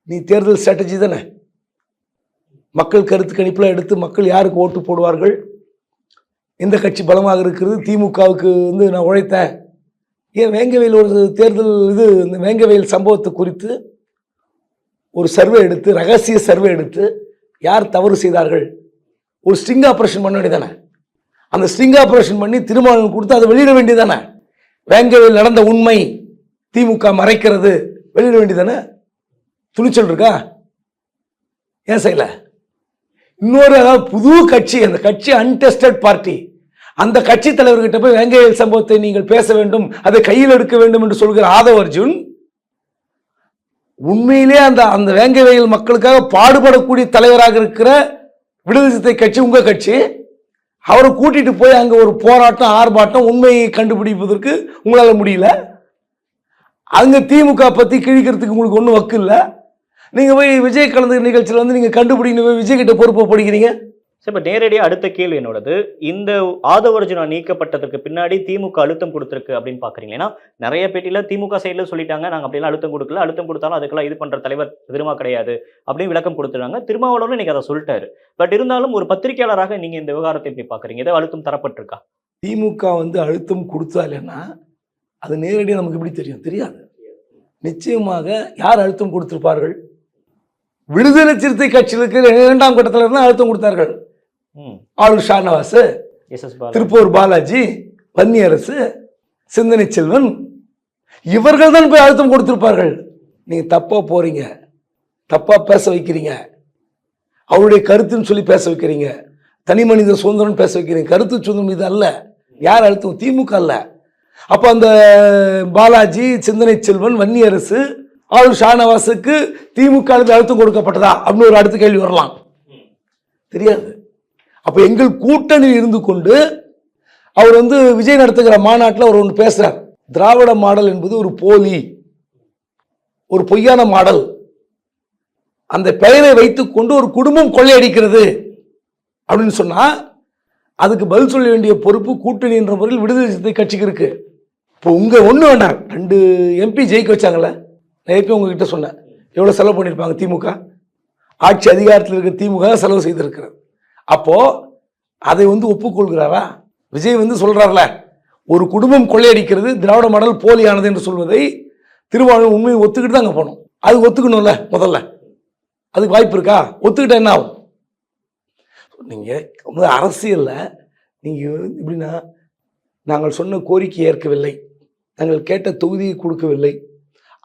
நீ தேர்தல் ஸ்ட்ராட்டஜி தானே, மக்கள் கருத்து கணிப்பில் எடுத்து மக்கள் யாருக்கு ஓட்டு போடுவார்கள், எந்த கட்சி பலமாக இருக்கிறது, திமுகவுக்கு நான் உழைத்தேன். ஏன் வேங்கவையில் ஒரு தேர்தல் இந்த வேங்கவையில் சம்பவத்தை குறித்து ஒரு சர்வே எடுத்து, ரகசிய சர்வே எடுத்து யார் தவறு செய்தார்கள் ஒரு ஸ்ட்ரிங் ஆப்ரேஷன் பண்ண வேண்டியதானே? அந்த ஸ்ட்ரிங் ஆப்ரேஷன் பண்ணி திருமாவளவன் கொடுத்து அதை வெளியிட வேண்டியதானே? வேங்கவையில் நடந்த உண்மை திமுக மறைக்கிறது, வெளியிட வேண்டியதானே? துணிச்சல் இருக்கா? ஏன் செய்யல? இன்னொரு அதாவது புது கட்சி, அந்த கட்சி அன்டெஸ்டட் பார்ட்டி, அந்த கட்சி தலைவர்கிட்ட போய் வேங்கவேல் சம்பவத்தை நீங்கள் பேச வேண்டும், அதை கையில் எடுக்க வேண்டும் என்று சொல்கிற ஆதவ் அர்ஜுன் உண்மையிலே அந்த வேங்கவேல் மக்களுக்காக பாடுபடக்கூடிய தலைவராக இருக்கிற விடுதலை சிறுத்தை கட்சி, உங்க கட்சி, அவரை கூட்டிட்டு போய் அங்க ஒரு போராட்டம் ஆர்ப்பாட்டம் உண்மையை கண்டுபிடிப்பதற்கு உங்களால முடியல. அங்க திமுக பத்தி கிழிக்கிறதுக்கு உங்களுக்கு ஒன்றும் வக்கு இல்லை. நீங்க போய் விஜய் கலந்து நிகழ்ச்சியில் நீங்க கண்டுபிடிக்கணும், போய் விஜய் கிட்ட பொறுப்பை படிக்கிறீங்க. சார், இப்போ நேரடியாக அடுத்த கேள்வி என்னோடது, இந்த ஆதவ் அர்ஜுனா நீக்கப்பட்டதற்கு பின்னாடி திமுக அழுத்தம் கொடுத்துருக்கு அப்படின்னு பார்க்குறீங்க. ஏன்னா நிறைய பேட்டியில் திமுக சைடில் சொல்லிட்டாங்க, நாங்கள் அப்படிலாம் அழுத்தம் கொடுக்கல, அழுத்தம் கொடுத்தாலும் அதுக்கெல்லாம் இது பண்ணுற தலைவர் திருமா கிடையாது அப்படின்னு விளக்கம் கொடுத்துருக்காங்க. திருமாவளவன் இன்னைக்கு அதை சொல்லிட்டாரு. பட் இருந்தாலும் ஒரு பத்திரிகையாளராக நீங்கள் இந்த விவகாரத்தை எப்படி பார்க்குறீங்க? ஏதோ அழுத்தம் தரப்பட்டிருக்கா? திமுக அழுத்தம் கொடுத்தா இல்லைன்னா அது நேரடியாக நமக்கு எப்படி தெரியும்? தெரியாது. நிச்சயமாக யார் அழுத்தம் கொடுத்திருப்பார்கள்? விடுதலை சிறுத்தை கட்சிகளுக்கு 2ஆம் கட்டத்தில் இருந்தால் அழுத்தம் கொடுத்தார்கள். ஆளுநர் ஷானவாஸ், திருப்பூர் பாலாஜி, வன்னியரசு, சிந்தனை செல்வன், இவர்கள் தான் போய் அழுத்தம் கொடுத்திருப்பார்கள். நீங்க தப்பா போறீங்க, தப்பா பேச வைக்கிறீங்க, அவருடைய கருத்துன்னு சொல்லி பேச வைக்கிறீங்க, தனி மனித சுதந்திரம் பேச வைக்கிறீங்க. கருத்து சுதந்திரம் இது அல்ல. யார் அழுத்தம்? திமுக அல்ல. அப்ப அந்த பாலாஜி, சிந்தனை செல்வன், வன்னியரசு, ஆளுநர் ஷானவாஸுக்கு திமுக அழுத்தம் கொடுக்கப்பட்டதா அப்படின்னு ஒரு அடுத்த கேள்வி வரலாம். தெரியாது. அப்ப எங்கள் கூட்டணியில் இருந்து கொண்டு அவர் விஜய் நடத்துகிற மாநாட்டில் அவர் ஒன்று பேசுறார். திராவிட மாடல் என்பது ஒரு போலி, ஒரு பொய்யான மாடல், அந்த பெயரை வைத்துக் கொண்டு ஒரு குடும்பம் கொள்ளையடிக்கிறது அப்படின்னு சொன்னா அதுக்கு பதில் சொல்ல வேண்டிய பொறுப்பு கூட்டணி என்ற முறையில் விடுதலை சிறுத்தை கட்சிக்கு இருக்கு. இப்போ உங்க ஒண்ணு வேண்டாம், 2 MP ஜெயிக்க வச்சாங்கல்ல, நான் எப்பயும் உங்ககிட்ட சொன்னேன், எவ்வளவு செலவு பண்ணியிருப்பாங்க திமுக? ஆட்சி அதிகாரத்தில் இருக்கிற திமுக செலவு செய்திருக்கிறது. அப்போ அதை ஒப்புக்கொள்கிறாரா விஜய்? சொல்றாருல, ஒரு குடும்பம் கொள்ளையடிக்கிறது, திராவிட மாடல் போலியானது என்று சொல்வதை திருமாவளவன் உண்மையை ஒத்துக்கிட்டு தான் அங்கே போகணும். அது ஒத்துக்கணும்ல முதல்ல. அதுக்கு வாய்ப்பு இருக்கா? ஒத்துக்கிட்டா என்ன ஆகும்? நீங்க அரசியல்ல நீங்க எப்படின்னா, நாங்கள் சொன்ன கோரிக்கை ஏற்கவில்லை, நாங்கள் கேட்ட தொகுதியை கொடுக்கவில்லை,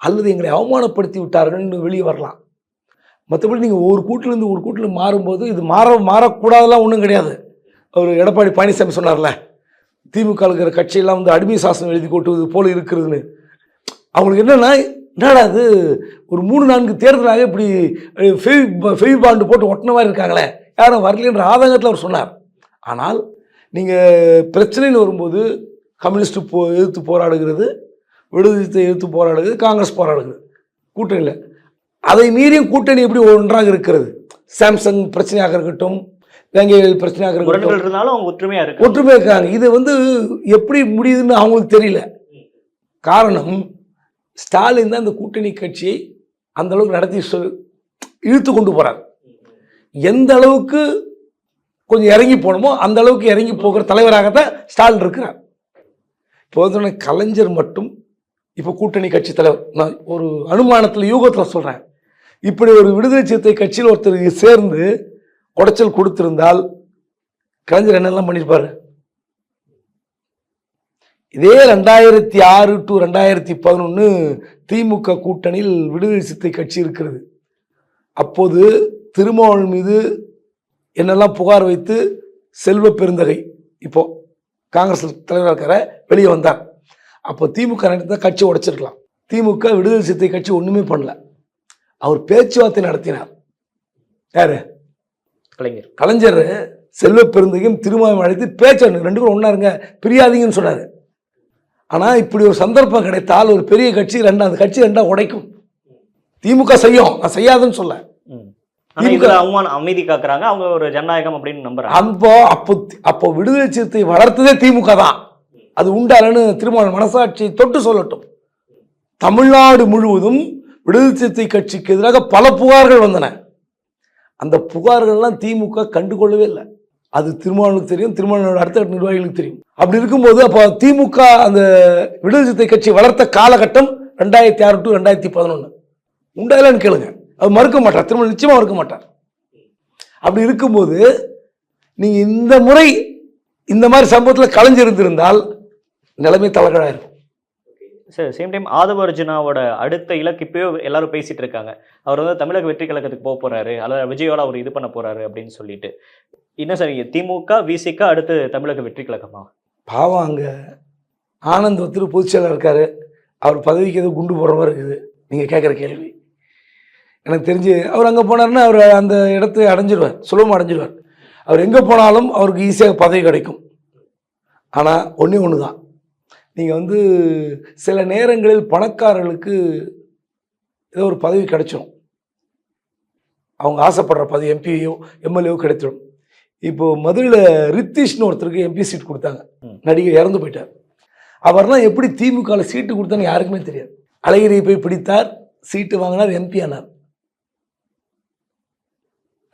அல்லது எங்களை அவமானப்படுத்தி விட்டார்கள் வெளியே வரலாம். மற்றபடி நீங்கள் ஒரு கூட்டிலேருந்து ஒரு கூட்டில் மாறும்போது இது மாறக்கூடாதெல்லாம் ஒன்றும் கிடையாது. அவர் எடப்பாடி பழனிசாமி சொன்னார்ல, திமுக இருக்கிற கட்சியெல்லாம் அடிமை சாசனம் எழுதி கொட்டுவது போல இருக்கிறதுன்னு. அவங்களுக்கு என்னடா அது ஒரு 3-4 தேர்தலாக இப்படி ஃபெவி பாண்டு போட்டு ஒட்டின மாதிரி இருக்காங்களே, யாரும் வரலன்ற ஆதங்கத்தில் அவர் சொன்னார். ஆனால் நீங்கள் பிரச்சனைன்னு வரும்போது கம்யூனிஸ்ட் எதிர்த்து போராடுகிறது, விடுதலை எதிர்த்து போராடுகிறது, காங்கிரஸ் போராடுகிறது கூட்டணியில். அதை மீறியும் கூட்டணி எப்படி ஒன்றாக இருக்கிறது? சாம்சங் பிரச்சனையாக இருக்கட்டும், வேங்கவேல் பிரச்சனையாக இருக்கட்டும், ஒற்றுமையாக இருக்காங்க. இது எப்படி முடியுதுன்னு அவங்களுக்கு தெரியல. காரணம், ஸ்டாலின் தான் இந்த கூட்டணி கட்சியை அந்த அளவுக்கு நடத்தி இழுத்து கொண்டு போறார். எந்த அளவுக்கு கொஞ்சம் இறங்கி போகணுமோ அந்த அளவுக்கு இறங்கி போகிற தலைவராகத்தான் ஸ்டாலின் இருக்கிறார். இப்போ கலைஞர் மட்டும் இப்போ கூட்டணி கட்சி தலைவர். நான் ஒரு அனுமானத்தில் யூகத்தில் சொல்றேன், இப்படி ஒரு விடுதலை சிறுத்தை கட்சியில் ஒருத்தர் சேர்ந்து குடைச்சல் கொடுத்திருந்தால் கலைஞர் என்னெல்லாம் பண்ணியிருப்பாரு? இதே 2006 to 2011 திமுக கூட்டணியில் விடுதலை சிறுத்தை கட்சி இருக்கிறது. அப்போது திருமாவளவன் மீது என்னெல்லாம் புகார் வைத்து செல்வ பெருந்தகை இப்போ காங்கிரஸ் தலைவராக இருக்கிற வெளியே வந்தார். அப்போ திமுக நடத்த கட்சி உடைச்சிருக்கலாம். திமுக விடுதலை சிறுத்தை கட்சி ஒண்ணுமே பண்ணல. அவர் பேச்சுவார்த்தை நடத்தினார். யாரு? கலைஞர் செல்வ பெருந்தகையும் திருமாவளவன் அழைத்து பேச்சு 2 பேரும் ஒன்னா இருங்க, பிரியாதீங்கன்னு சொன்னாரு. ஆனா இப்படி ஒரு சந்தர்ப்பம் கிடைத்தால் ஒரு பெரிய கட்சி அந்த கட்சி 2ஆ உடைக்கும். திமுக செய்யும், நான் செய்யாதுன்னு சொல்ல. ஆனா இதுல அமைதி காக்குறாங்க, அவங்க ஒரு ஜனநாயகம் அப்படின்னு நம்புறாங்க. அப்போ விடுதலை சிறுத்தை வளர்த்ததே திமுக தான். அது உண்டாலன்னு திருமாவளவன் மனசாட்சி தொட்டு சொல்லட்டும். தமிழ்நாடு முழுவதும் விடுதலை சிறுத்தை கட்சிக்கு எதிராக பல புகார்கள் வந்தன. அந்த புகார்கள்லாம் திமுக கண்டுகொள்ளவே இல்லை. அது திருமாவளவனுக்கு தெரியும், திருமாவளவனோட அடுத்த நிர்வாகிகளுக்கு தெரியும். அப்படி இருக்கும்போது அப்போ திமுக அந்த விடுதலை சிறுத்தை கட்சி வளர்த்த காலகட்டம் 2006 to 2011 உண்டாயிலான்னு கேளுங்க. அது மறுக்க மாட்டார், திரும்ப நிச்சயமா மறுக்க மாட்டார். அப்படி இருக்கும்போது நீங்க இந்த முறை இந்த மாதிரி சம்பவத்தில் கலைஞ்சிருந்திருந்தால் நிலைமை தலைகளாக இருக்கும். சார் சேம் டைம் ஆதவ அர்ஜுனாவோட அடுத்த இலக்கு இப்பயோ எல்லாரும் பேசிட்டு இருக்காங்க. அவர் வந்து தமிழக வெற்றி கழகத்துக்கு போக போறாரு, அல்லது விஜயோட அவர் இது பண்ண போறாரு அப்படின்னு சொல்லிட்டு. என்ன சார் திமுக விசிக அடுத்து தமிழக வெற்றி கழகமா? பாவம் அங்க ஆனந்த் ஒருத்தர் பொதுச் செயலர் இருக்காரு, அவர் பதவிக்கு எதுவும் குண்டு போடுற மாதிரி இருக்குது நீங்க கேட்குற கேள்வி. எனக்கு தெரிஞ்சு அவர் அங்கே போனார்னா அவர் அந்த இடத்தை அடைஞ்சிடுவார், சுலபமாக அடைஞ்சிடுவார். அவர் எங்கே போனாலும் அவருக்கு ஈஸியாக பதவி கிடைக்கும். ஆனால் ஒன்றே ஒன்று தான், நீங்கள் வந்து சில நேரங்களில் பணக்காரர்களுக்கு ஏதோ ஒரு பதவி கிடைச்சிடும், அவங்க ஆசைப்படுற பதவி எம்பியோ எம்எல்ஏவோ கிடைச்சிடும். இப்போது மதுரையில் ரித்தீஷ்னு ஒருத்தருக்கு எம்பி சீட் கொடுத்தாங்க, நடிகர் இறந்து போயிட்டார். அவர்லாம் எப்படி திமுகவில் சீட்டு கொடுத்தான்னு யாருக்குமே தெரியாது. அழகிரியை போய் பிடித்தார், சீட்டு வாங்கினார், எம்பி ஆனார்.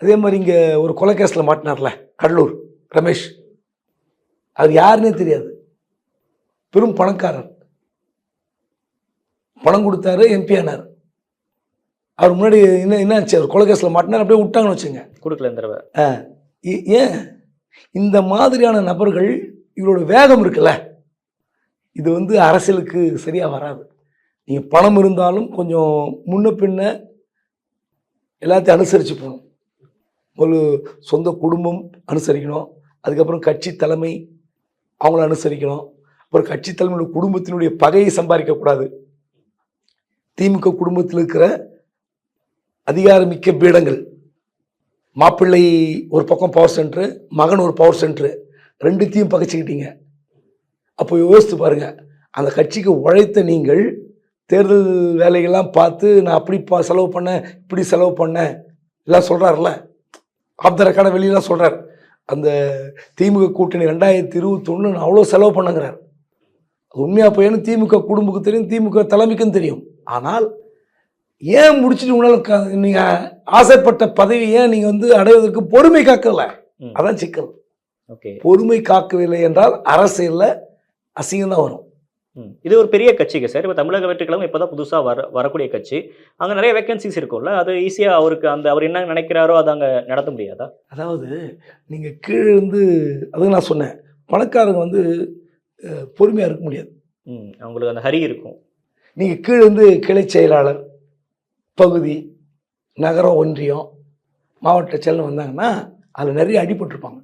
அதே மாதிரி இங்கே ஒரு கொலை கேஸில் மாட்டினார்ல கடலூர் ரமேஷ், அவர் யாருன்னே தெரியாது, பெரும் பணக்காரர், பணம் கொடுத்தாரு, எம்பி ஆனார். அவர் முன்னாடி என்னாச்சு, அவர் கொலை கேஸில் மாட்டினார், அப்படியே விட்டாங்கன்னு வச்சுங்க, கொடுக்கல இந்த தடவை. ஏன் இந்த மாதிரியான நபர்கள், இவரோட வேகம் இருக்குல்ல, இது வந்து அரசியலுக்கு சரியாக வராது. நீங்கள் பணம் இருந்தாலும் கொஞ்சம் முன்ன பின்ன எல்லாத்தையும் அனுசரித்து போகணும். ஒரு சொந்த குடும்பம் அனுசரிக்கணும், அதுக்கப்புறம் கட்சி தலைமை அவங்கள அனுசரிக்கணும், அப்புறம் கட்சி தலைமையோட குடும்பத்தினுடைய பகையை சம்பாதிக்கக்கூடாது. திமுக குடும்பத்தில் இருக்கிற அதிகாரமிக்க பீடங்கள், மாப்பிள்ளை ஒரு பக்கம் பவர் சென்டரு, மகன் ஒரு பவர் சென்டரு, ரெண்டுத்தையும் பகைச்சிக்கிட்டீங்க. அப்போ யோசித்து பாருங்க, அந்த கட்சிக்கு உழைத்த நீங்கள் தேர்தல் வேலைகள்லாம் பார்த்து நான் அப்படி செலவு பண்ணேன், இப்படி செலவு பண்ணேன் எல்லாம் சொல்கிறார்ல, ஆஃப் த ரெக்கார்டை வெளியெல்லாம் சொல்கிறார். அந்த திமுக கூட்டணி 2021 நான் அவ்வளோ செலவு பண்ணுங்கிறார். அது உண்மையாக போயின்னு திமுக குடும்பத்துக்கு தெரியும், திமுக தலைமைக்கும் தெரியும். ஆனால் ஏன் முடிச்சுட்டு உங்களால் நீங்கள் ஆசைப்பட்ட பதவி ஏன் நீங்கள் வந்து அடைவதற்கு பொறுமை காக்கல? அதான் சிக்கல். ஓகே, பொறுமை காக்கவில்லை என்றால் அரசியலில் அசிங்கம் தான் வரும். இது ஒரு பெரிய கட்சிங்க சார். இப்போ தமிழக வெற்றி கழகம் இப்போ தான் புதுசாக வரக்கூடிய கட்சி. அங்கே நிறைய வேகன்சிஸ் இருக்கும்ல, அது ஈஸியாக அவருக்கு அவர் என்ன நினைக்கிறாரோ அதை அங்கே நடத்த முடியாதா? அதாவது நீங்கள் கீழே இருந்து, அதுவும் நான் சொன்னேன், பணக்காரங்க வந்து பொறுமையாக இருக்க முடியாது. அவங்களுக்கு அந்த ஹரி இருக்கும். நீங்கள் கீழே இருந்து கிளை செயலாளர், பகுதி, நகரம், ஒன்றியம், மாவட்ட செயலர் வந்தாங்கன்னா அதில் நிறைய அடிபட்டிருப்பாங்க,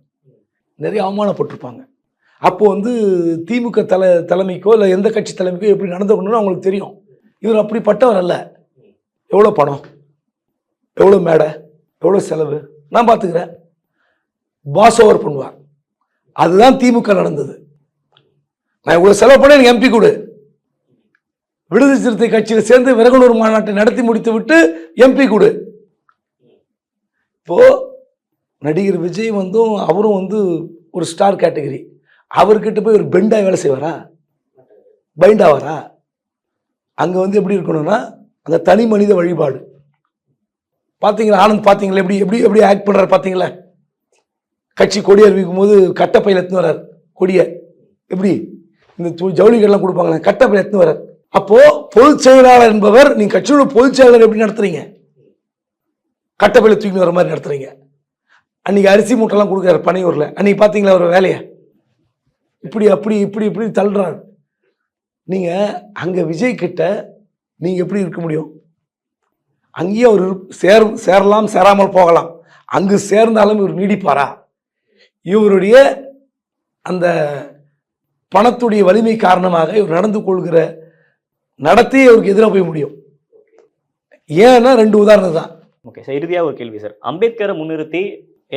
நிறைய அவமானப்பட்டிருப்பாங்க. அப்போது வந்து திமுக தலைமைக்கோ இல்லை எந்த கட்சி தலைமைக்கோ எப்படி நடந்துக்கணும்னு அவங்களுக்கு தெரியும். இவர் அப்படிப்பட்டவர் அல்ல. எவ்வளோ பணம், எவ்வளோ மேடை, எவ்வளோ செலவு, நான் பார்த்துக்கிறேன், பாஸ் ஓவர் பண்ணுவார். அதுதான் திமுக நடந்தது. நான் இவ்வளோ செலவு பண்ண எனக்கு எம்பி கொடு, விடுதலை சிறுத்தை கட்சியில் சேர்ந்து விரகனூர் மாநாட்டை நடத்தி முடித்து விட்டு எம்பி கொடு. இப்போ நடிகர் விஜய் வந்தும் அவரும் வந்து ஒரு ஸ்டார் கேட்டகரி, அவர்கிட்ட போய் ஒரு பெண்டா வேலை செய்வாரா, பைண்டாவாரா? அங்கே வந்து எப்படி இருக்கணும்னா அந்த தனி மனித வழிபாடு. பார்த்தீங்களா ஆனந்த், பார்த்தீங்களா எப்படி எப்படி எப்படி ஆக்ட் பண்ணுறாரு பார்த்தீங்களா? கட்சி கொடி அறிவிக்கும் போது கட்டப்பையில் எடுத்துன்னு வர்றார் கொடியை, எப்படி இந்த ஜவுளிகள்லாம் கொடுப்பாங்களே, கட்டப்பையில் எடுத்துன்னு வர்றார். அப்போ பொதுச் செயலாளர் என்பவர், நீங்க கட்சியோட பொதுச் செயலாளர் எப்படி நடத்துறீங்க? கட்டப்பையில் தூக்கி வர மாதிரி நடத்துறீங்க. அன்னைக்கு அரிசி மூட்டைலாம் கொடுக்குறாரு பனையூர்ல, அன்னைக்கு பார்த்தீங்களா ஒரு வேலையை? இப்படி அப்படி இப்படி இப்படி தள்ளுறாரு. நீங்க அங்க விஜய் கிட்ட நீங்க எப்படி இருக்க முடியும்? அங்கேயே அவர் சேரலாம், சேராமல் போகலாம். அங்கு சேர்ந்தாலும் இவர் நீடிப்பாரா? இவருடைய அந்த பணத்துடைய வலிமை காரணமாக இவர் நடந்து கொள்கிற நடத்தி அவருக்கு எதிராக போய் முடியும். ஏன்னா ரெண்டு உதாரணம் தான். ஓகே சார், இறுதியாக ஒரு கேள்வி சார். அம்பேத்கரை முன்னிறுத்தி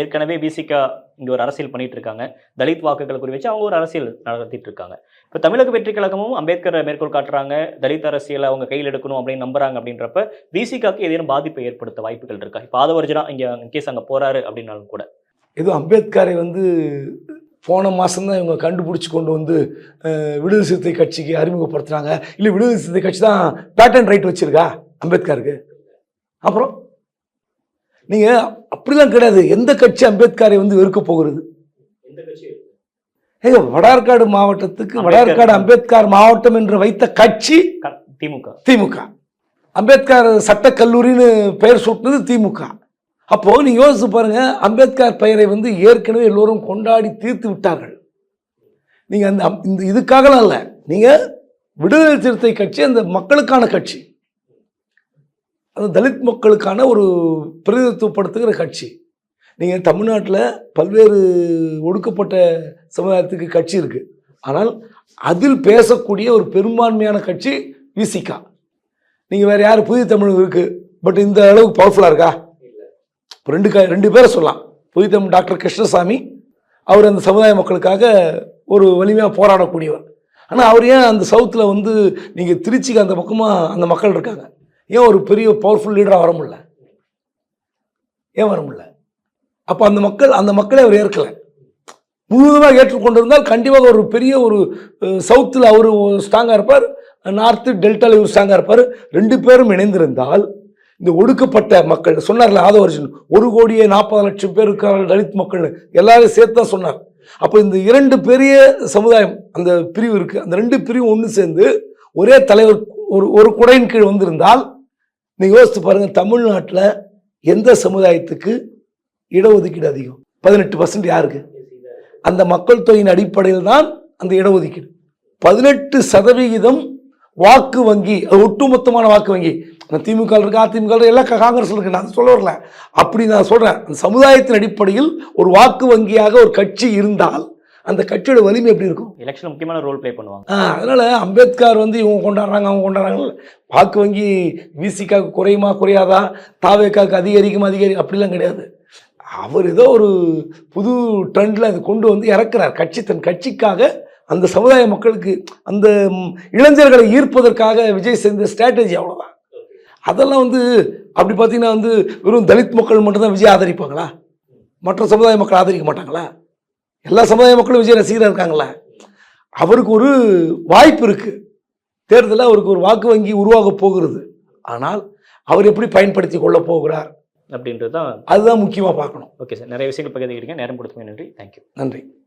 ஏற்கனவே பிசிகா இங்கே ஒரு அரசியல் பண்ணிட்டு இருக்காங்க, தலித் வாக்குகளை குறி வச்சு அவங்க ஒரு அரசியல் நடத்திட்டு இருக்காங்க. இப்போ தமிழக வெற்றி கழகமும் அம்பேத்கரை மேற்கோள் காட்டுறாங்க, தலித் அரசியலை அவங்க கையில் எடுக்கணும் அப்படின்னு நம்புறாங்க. அப்படின்றப்ப விசிகாக்கு ஏதேனும் பாதிப்பை ஏற்படுத்த வாய்ப்புகள் இருக்கா? இப்போ ஆதவர்ஜனா இன்கேஸ் அங்கே போறாரு அப்படின்னாலும் கூட. ஏதோ அம்பேத்கரை வந்து போன மாதம்தான் இவங்க கண்டுபிடிச்சி கொண்டு வந்து விடுதலை சிறுத்தை கட்சிக்கு அறிமுகப்படுத்துகிறாங்க. இல்லை விடுதலை சிறுத்தை கட்சி தான் பேட்டன் ரைட் வச்சுருக்கா அம்பேத்கருக்கு? அப்புறம் நீங்கள் அப்படிலாம் கிடையாது. எந்த கட்சி அம்பேத்கரை வந்து வெறுக்க போகிறது? ஏங்க வடார்காடு மாவட்டத்துக்கு வடார்காடு அம்பேத்கர் மாவட்டம் என்று வைத்த கட்சி திமுக. அம்பேத்கர் சட்டக்கல்லூரின்னு பெயர் சூட்டினது திமுக. அப்போ நீங்க யோசிச்சு பாருங்க, அம்பேத்கர் பெயரை வந்து ஏற்கனவே எல்லோரும் கொண்டாடி தீர்த்து விட்டார்கள். நீங்க அந்த இதுக்காகலாம் இல்லை, நீங்க விடுதலை சிறுத்தை கட்சி அந்த மக்களுக்கான கட்சி, அந்த தலித் மக்களுக்கான ஒரு பிரதிநிதித்துவப்படுத்துகிற கட்சி. நீங்கள் தமிழ்நாட்டில் பல்வேறு ஒடுக்கப்பட்ட சமுதாயத்துக்கு கட்சி இருக்குது. ஆனால் அதில் பேசக்கூடிய ஒரு பெரும்பான்மையான கட்சி விசிகா. நீங்கள் வேறு யார்? புதிய தமிழ் இருக்குது, பட் இந்த அளவுக்கு பவர்ஃபுல்லாக இருக்கா? ரெண்டு பேரை சொல்லலாம். புதிய தமிழ் டாக்டர் கிருஷ்ணசாமி, அவர் அந்த சமுதாய மக்களுக்காக ஒரு வலிமையாக போராடக்கூடியவர். ஆனால் அவர் ஏன் அந்த சவுத்தில் வந்து நீங்கள் திருச்சிக்கு அந்த பக்கமாக அந்த மக்கள் இருக்காங்க, ஏன் ஒரு பெரிய பவர்ஃபுல் லீடராக வர முடியல? ஏன் வர முடியல? அப்போ அந்த மக்களை அவர் ஏற்கலை. முழுவதுமாக ஏற்றுக்கொண்டிருந்தால் கண்டிப்பாக ஒரு பெரிய ஒரு சவுத்தில் அவர் ஸ்ட்ராங்காக இருப்பார், நார்த்து டெல்டாவில் இவர் ஸ்ட்ராங்காக இருப்பார். ரெண்டு பேரும் இணைந்திருந்தால் இந்த ஒடுக்கப்பட்ட மக்கள் சொன்னார்ல ஆதவர்ஜன், 1,40,00,000 பேர் இருக்கிற தலித் மக்கள் எல்லாரும் சேர்த்து தான் சொன்னார். அப்போ இந்த இரண்டு பெரிய சமுதாயம் அந்த பிரிவு இருக்குது, அந்த ரெண்டு பிரிவு ஒன்று சேர்ந்து ஒரே தலைவர் ஒரு குடையின் கீழ் வந்திருந்தால் நீங்கள் யோசித்து பாருங்கள், தமிழ்நாட்டில் எந்த சமுதாயத்துக்கு இடஒதுக்கீடு அதிகம்? 18% யாருக்கு? அந்த மக்கள் தொகையின் அடிப்படையில் தான் அந்த இடஒதுக்கீடு. 18% வாக்கு வங்கி, அது ஒட்டுமொத்தமான வாக்கு வங்கி. திமுக இருக்கு, அதிமுக எல்லாம் காங்கிரஸ் இருக்கு, நான் சொல்ல வரல. அப்படி நான் சொல்றேன், அந்த சமுதாயத்தின் அடிப்படையில் ஒரு வாக்கு வங்கியாக ஒரு கட்சி இருந்தால் அந்த கட்சியோட வலிமை எப்படி இருக்கும்? எலெக்ஷன் முக்கியமான ரோல் பிளே பண்ணுவாங்க. அதனால அம்பேத்கர் வந்து இவங்க கொண்டாடுறாங்க அவங்க கொண்டாடுறாங்க, வாக்கு வங்கி விசிகாக்கு குறையுமா குறையாதா, தாவேக்காக்கு அதிகரிக்கும் அப்படிலாம் கிடையாது. அவர் ஏதோ ஒரு புது ட்ரெண்டில் அதை கொண்டு வந்து இறக்குறார். தன் கட்சிக்காக அந்த சமுதாய மக்களுக்கு அந்த இளைஞர்களை ஈர்ப்பதற்காக விஜய் செஞ்ச ஸ்ட்ராட்டஜி, அவ்வளோதான். அதெல்லாம் வந்து அப்படி பார்த்தீங்கன்னா வந்து வெறும் தலித் மக்கள் மட்டும்தான் விஜய் ஆதரிப்பாங்களா? மற்ற சமுதாய மக்கள் ஆதரிக்க மாட்டாங்களா? எல்லா சமுதாய மக்களும் விஜய் ரசிகராக இருக்காங்களா? அவருக்கு ஒரு வாய்ப்பு இருக்குது, தேர்தலில் அவருக்கு ஒரு வாக்கு வங்கி உருவாக போகிறது. ஆனால் அவர் எப்படி பயன்படுத்தி கொள்ள போகிறார் அப்படின்றது தான், அதுதான் முக்கியமாக பார்க்கணும். ஓகே சார், நிறைய விஷயங்கள் பகிர்ந்துக்கிட்டீங்க. நேரம் கொடுத்தீங்க, நன்றி. தேங்க்யூ. நன்றி.